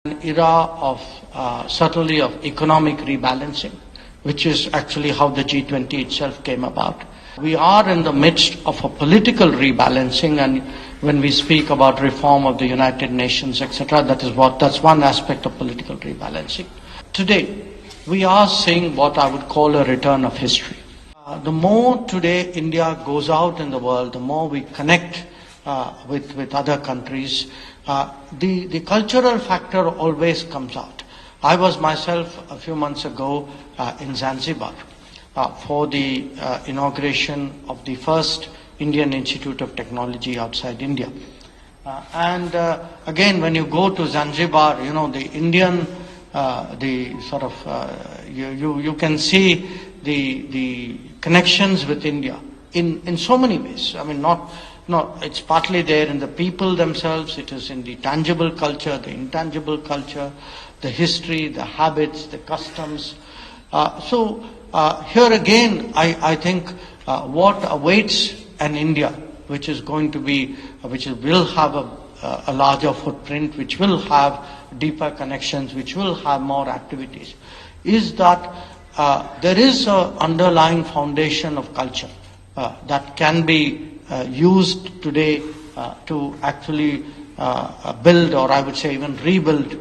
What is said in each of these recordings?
An era of certainly of economic rebalancing, which is actually how the G20 itself came about. We are in the midst of a political rebalancing, and when we speak about reform of the United Nations, etc., that's one aspect of political rebalancing. Today, we are seeing what I would call a return of history. The more today India goes out in the world, the more we connect with other countries, the cultural factor always comes out. I was myself a few months ago in Zanzibar for the inauguration of the first Indian Institute of Technology outside India. Again, when you go to Zanzibar, you know, the Indian, you can see the connections with India in so many ways. I mean, it's partly there in the people themselves, it is in the tangible culture, the intangible culture, the history, the habits, the customs. Here again, I think what awaits an India which is going to be, will have a larger footprint, which will have deeper connections, which will have more activities, is that there is an underlying foundation of culture that can be used today to actually build, or I would say even rebuild,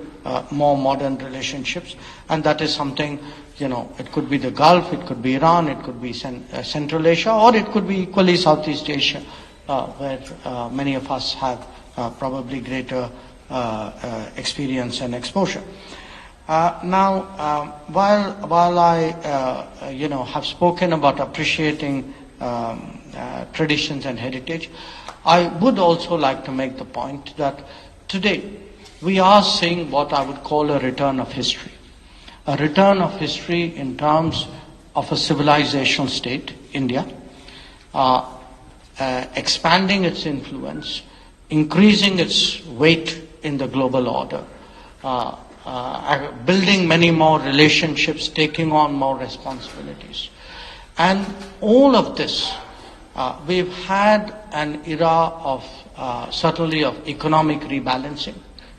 more modern relationships. And that is something, you know, it could be the Gulf, it could be Iran, it could be Central Asia, or it could be equally Southeast Asia, where many of us have probably greater experience and exposure. Now, while I have spoken about appreciating traditions and heritage, I would also like to make the point that today we are seeing what I would call a return of history. A return of history in terms of a civilizational state, India, expanding its influence, increasing its weight in the global order, building many more relationships, taking on more responsibilities. And all of this, we've had an era of certainly of economic rebalancing,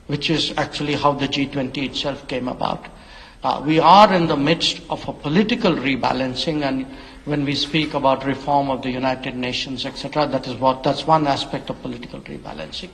which is actually how the G20 itself came about. We are in the midst of a political rebalancing, and when we speak about reform of the United Nations, etc., that's one aspect of political rebalancing.